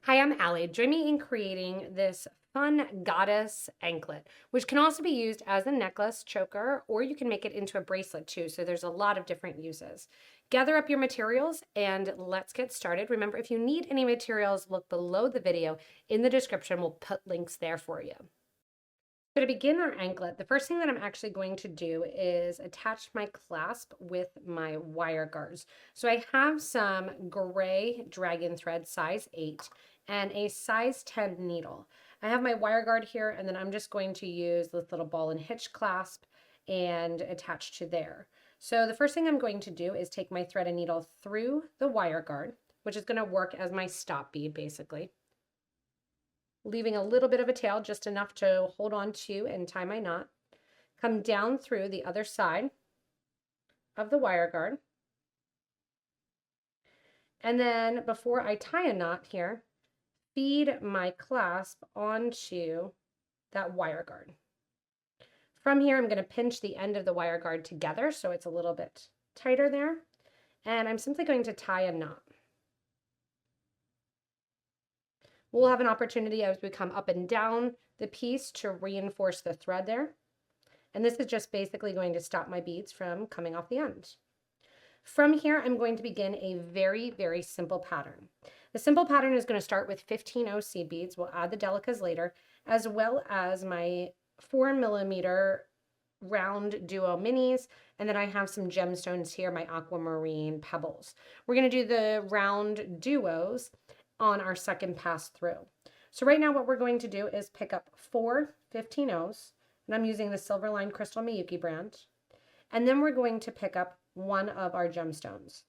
Hi, I'm Allie. Join me in creating this fun goddess anklet, which can also be used as a necklace choker, or you can make it into a bracelet too. So there's a lot of different uses. Gather up your materials and let's get started. Remember, if you need any materials, look below the video in the description. We'll put links there for you. So to begin our anklet, the first thing that I'm actually going to do is attach my clasp with my wire guards. So I have some gray Dragonthread size 8 and a size 10 needle. I have my wire guard here, and then I'm just going to use this little ball and hitch clasp and attach to there. So the first thing I'm going to do is take my thread and needle through the wire guard, which is going to work as my stop bead basically, leaving a little bit of a tail, just enough to hold on to and tie my knot. Come down through the other side of the wire guard. And then before I tie a knot here, feed my clasp onto that wire guard. From here, I'm going to pinch the end of the wire guard together so it's a little bit tighter there. And I'm simply going to tie a knot. We'll have an opportunity as we come up and down the piece to reinforce the thread there. And this is just basically going to stop my beads from coming off the end. From here, I'm going to begin a very, very simple pattern. The simple pattern is going to start with 15-0 seed beads. We'll add the Delicas later, as well as my 4mm RounDuo minis. And then I have some gemstones here, my aquamarine pebbles. We're going to do the RounDuos on our second pass through. So right now what we're going to do is pick up 4 15-0s, and I'm using the Silverline Crystal Miyuki brand. And then we're going to pick up one of our gemstones.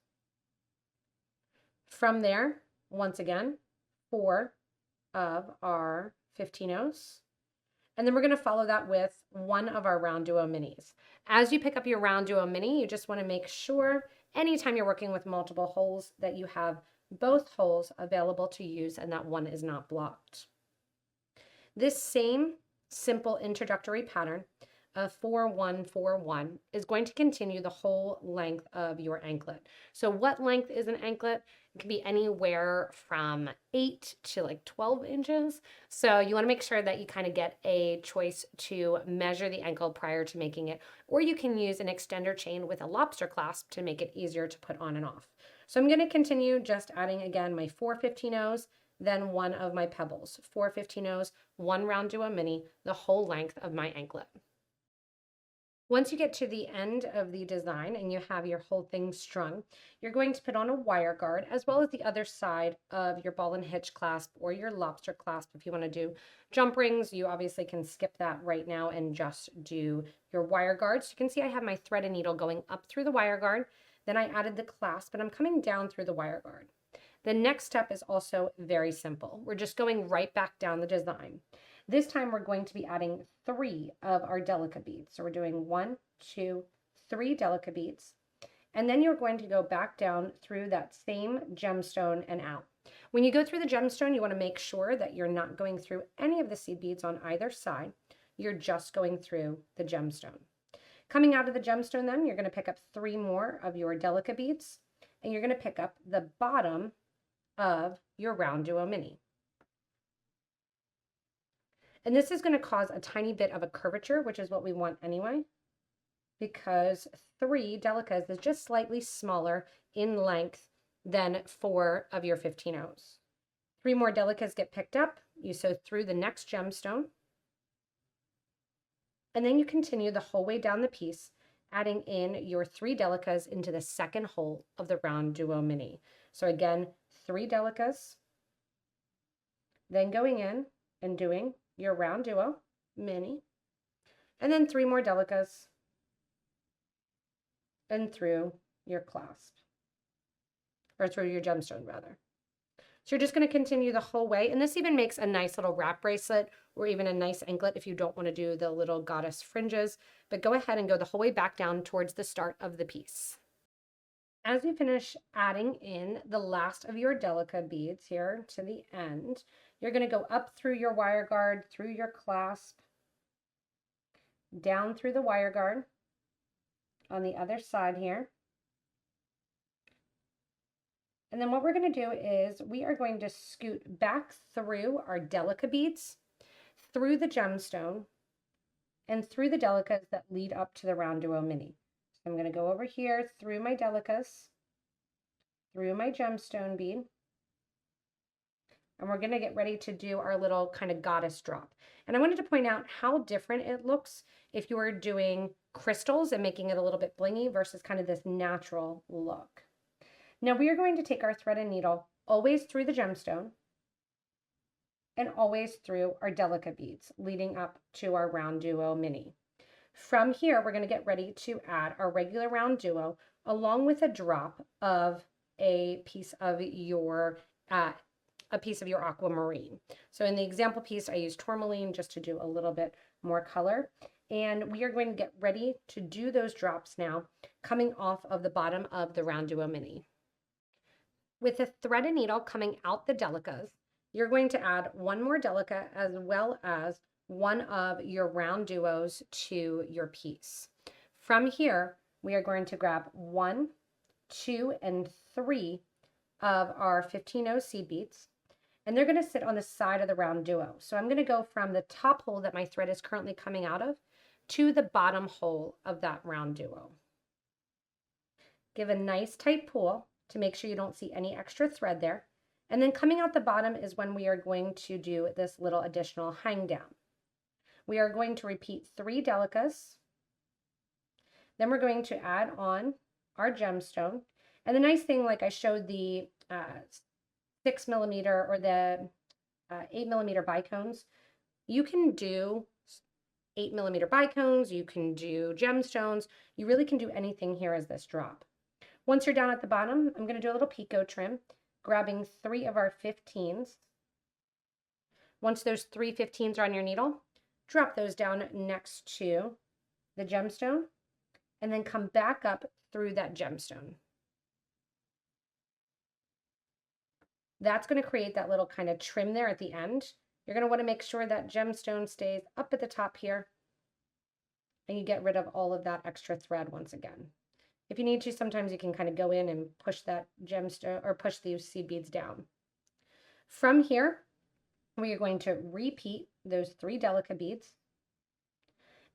From there, once again, 4 of our 15-0s. And then we're going to follow that with one of our RounDuo minis. As you pick up your RounDuo mini, you just want to make sure anytime you're working with multiple holes that you have both holes available to use and that one is not blocked. This same simple introductory pattern of 4-1-4-1 is going to continue the whole length of your anklet. So what length is an anklet? It can be anywhere from 8 to like 12 inches. So you want to make sure that you kind of get a choice to measure the ankle prior to making it, or you can use an extender chain with a lobster clasp to make it easier to put on and off. So I'm going to continue just adding again my 4 15-0s, then one of my pebbles, 4 15-0s, one RounDuo mini, the whole length of my anklet. Once you get to the end of the design and you have your whole thing strung, you're going to put on a wire guard as well as the other side of your ball and hitch clasp or your lobster clasp. If you want to do jump rings, you obviously can skip that right now and just do your wire guard. So you can see I have my thread and needle going up through the wire guard. Then I added the clasp, and I'm coming down through the wire guard. The next step is also very simple. We're just going right back down the design. This time we're going to be adding 3 of our Delica beads. So we're doing 1, 2, 3 Delica beads. And then you're going to go back down through that same gemstone and out. When you go through the gemstone, you want to make sure that you're not going through any of the seed beads on either side. You're just going through the gemstone. Coming out of the gemstone then, you're going to pick up 3 more of your Delica beads, and you're going to pick up the bottom of your RounDuo mini. And this is going to cause a tiny bit of a curvature, which is what we want anyway, because 3 Delicas is just slightly smaller in length than 4 of your 15-0s. 3 more Delicas get picked up, you sew through the next gemstone, and then you continue the whole way down the piece, adding in your 3 Delicas into the second hole of the RounDuo mini. So again, 3 Delicas, then going in and doing your RounDuo mini, and then 3 more Delicas, and through your clasp, or through your gemstone rather. So you're just going to continue the whole way, and this even makes a nice little wrap bracelet or even a nice anklet if you don't want to do the little goddess fringes, but go ahead and go the whole way back down towards the start of the piece. As you finish adding in the last of your Delica beads here to the end, you're going to go up through your wire guard, through your clasp, down through the wire guard on the other side here, And then what we're going to do is we are going to scoot back through our Delica beads, through the gemstone, and through the Delicas that lead up to the RounDuo mini. So I'm going to go over here through my Delicas, through my gemstone bead, and we're going to get ready to do our little kind of goddess drop. And I wanted to point out how different it looks if you were doing crystals and making it a little bit blingy versus kind of this natural look. Now we are going to take our thread and needle always through the gemstone and always through our Delica beads leading up to our RounDuo mini. From here, we're going to get ready to add our regular RounDuo along with a drop of a piece of your aquamarine. So in the example piece, I used tourmaline just to do a little bit more color. And we are going to get ready to do those drops now, coming off of the bottom of the RounDuo mini. With the thread and needle coming out the Delicas, you're going to add one more Delica as well as one of your RounDuos to your piece. From here, we are going to grab 1, 2, and 3 of our 15-0 seed beads, and they're going to sit on the side of the RounDuo. So I'm going to go from the top hole that my thread is currently coming out of to the bottom hole of that RounDuo. Give a nice tight pull to make sure you don't see any extra thread there. And then coming out the bottom is when we are going to do this little additional hang down. We are going to repeat 3 Delicas. Then we're going to add on our gemstone. And the nice thing, like I showed the 6mm or the 8mm bicones, you can do 8mm bicones, you can do gemstones, you really can do anything here as this drop. Once you're down at the bottom, I'm going to do a little picot trim, grabbing 3 of our 15s. Once those 3 15s are on your needle, drop those down next to the gemstone, and then come back up through that gemstone. That's going to create that little kind of trim there at the end. You're going to want to make sure that gemstone stays up at the top here, and you get rid of all of that extra thread once again. If you need to, sometimes you can kind of go in and push that gemstone or push these seed beads down. From here, we are going to repeat those 3 Delica beads,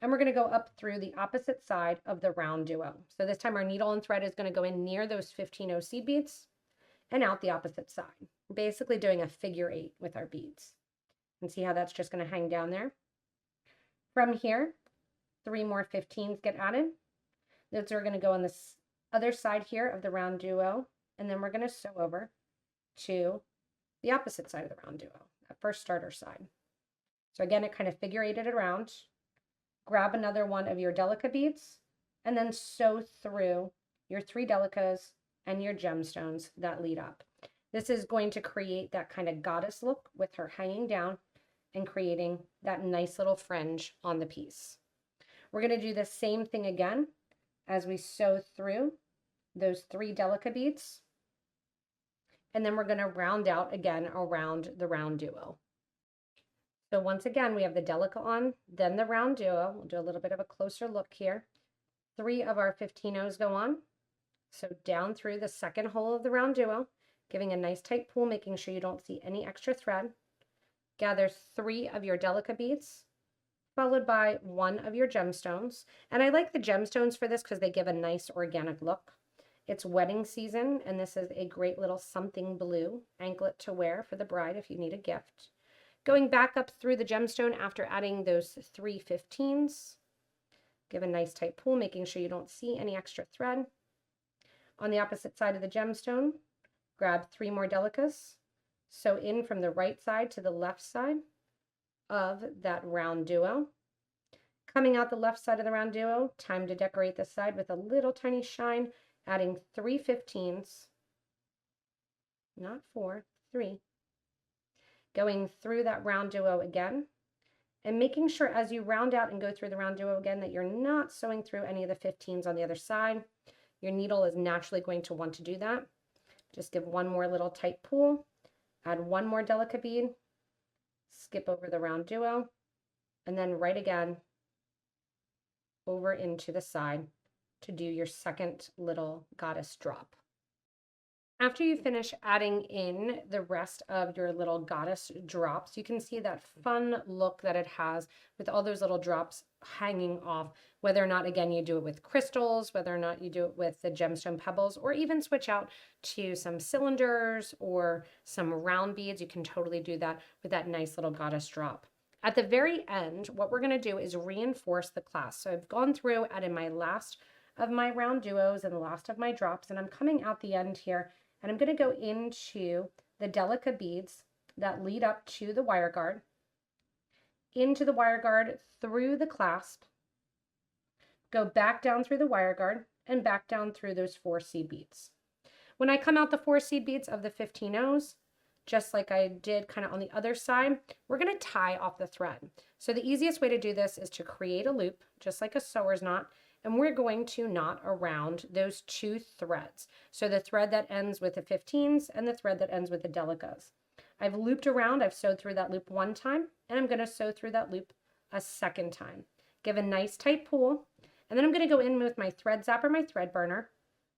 and we're going to go up through the opposite side of the RounDuo. So this time our needle and thread is going to go in near those 15-0 seed beads and out the opposite side. We're basically doing a figure 8 with our beads. And see how that's just going to hang down there? From here, 3 more 15s get added. Those are going to go on this other side here of the RounDuo, and then we're going to sew over to the opposite side of the RounDuo, that first starter side. So again, it kind of figure eighted around. Grab another one of your Delica beads, and then sew through your 3 Delicas and your gemstones that lead up. This is going to create that kind of goddess look with her hanging down and creating that nice little fringe on the piece. We're going to do the same thing again as we sew through those 3 Delica beads, and then we're going to round out again around the RounDuo. So once again, we have the Delica on, then the RounDuo. We'll do a little bit of a closer look here. 3 of our 15-0s go on, so down through the second hole of the RounDuo, giving a nice tight pull, making sure you don't see any extra thread. Gather 3 of your Delica beads, followed by 1 of your gemstones. And I like the gemstones for this because they give a nice organic look. It's wedding season, and this is a great little something blue anklet to wear for the bride if you need a gift. Going back up through the gemstone after adding those 3 15s, give a nice tight pull, making sure you don't see any extra thread. On the opposite side of the gemstone, grab 3 more Delicas, sew in from the right side to the left side of that RounDuo. Coming out the left side of the RounDuo, time to decorate this side with a little tiny shine, adding 3 15s, not 4, 3. Going through that RounDuo again, and making sure as you round out and go through the RounDuo again that you're not sewing through any of the 15s on the other side. Your needle is naturally going to want to do that. Just give one more little tight pull, add 1 more Delica bead, skip over the RounDuo, and then right again over into the side to do your second little goddess drop. After you finish adding in the rest of your little goddess drops, you can see that fun look that it has with all those little drops hanging off, whether or not, again, you do it with crystals, whether or not you do it with the gemstone pebbles, or even switch out to some cylinders or some round beads. You can totally do that with that nice little goddess drop. At the very end, what we're going to do is reinforce the clasp. So I've gone through, added my last of my round duos and the last of my drops, and I'm coming out the end here. And I'm going to go into the Delica beads that lead up to the wire guard, into the wire guard, through the clasp, go back down through the wire guard, and back down through those 4 seed beads. When I come out the 4 seed beads of the 15 O's, just like I did kind of on the other side, we're going to tie off the thread. So the easiest way to do this is to create a loop, just like a sewer's knot, and we're going to knot around those 2 threads. So the thread that ends with the 15s and the thread that ends with the Delicas. I've looped around, I've sewed through that loop 1 time, and I'm going to sew through that loop a 2nd time. Give a nice tight pull, and then I'm going to go in with my thread zapper, my thread burner,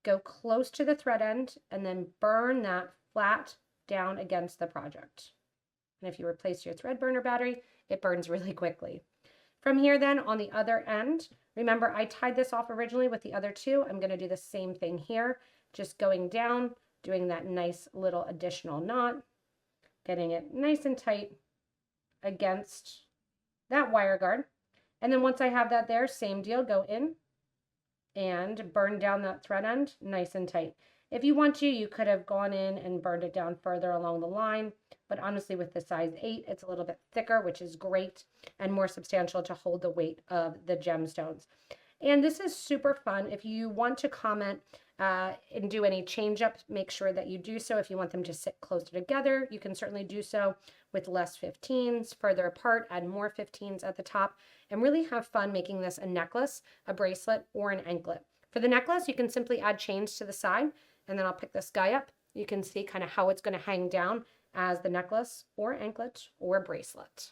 go close to the thread end, and then burn that flat down against the project. And if you replace your thread burner battery, it burns really quickly. From here then, on the other end, remember I tied this off originally with the other 2. I'm going to do the same thing here, just going down, doing that nice little additional knot, getting it nice and tight against that wire guard. And then once I have that there, same deal, go in and burn down that thread end nice and tight. If you want to, you could have gone in and burned it down further along the line, but honestly with the size 8, it's a little bit thicker, which is great and more substantial to hold the weight of the gemstones. And this is super fun. If you want to comment and do any change ups, make sure that you do so. If you want them to sit closer together, you can certainly do so with less 15s, further apart, add more 15s at the top, and really have fun making this a necklace, a bracelet, or an anklet. For the necklace, you can simply add chains to the side, and then I'll pick this guy up. You can see kind of how it's going to hang down as the necklace or anklet or bracelet.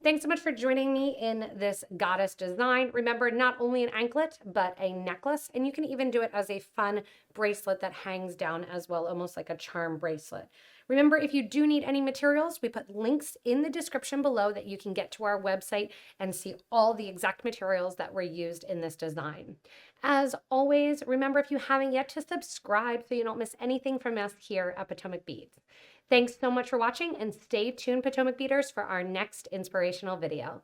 Thanks so much for joining me in this goddess design. Remember, not only an anklet, but a necklace, and you can even do it as a fun bracelet that hangs down as well, almost like a charm bracelet. Remember, if you do need any materials, we put links in the description below that you can get to our website and see all the exact materials that were used in this design. As always, remember, if you haven't yet, to subscribe so you don't miss anything from us here at Potomac Beads. Thanks so much for watching, and stay tuned, Potomac Beaters, for our next inspirational video.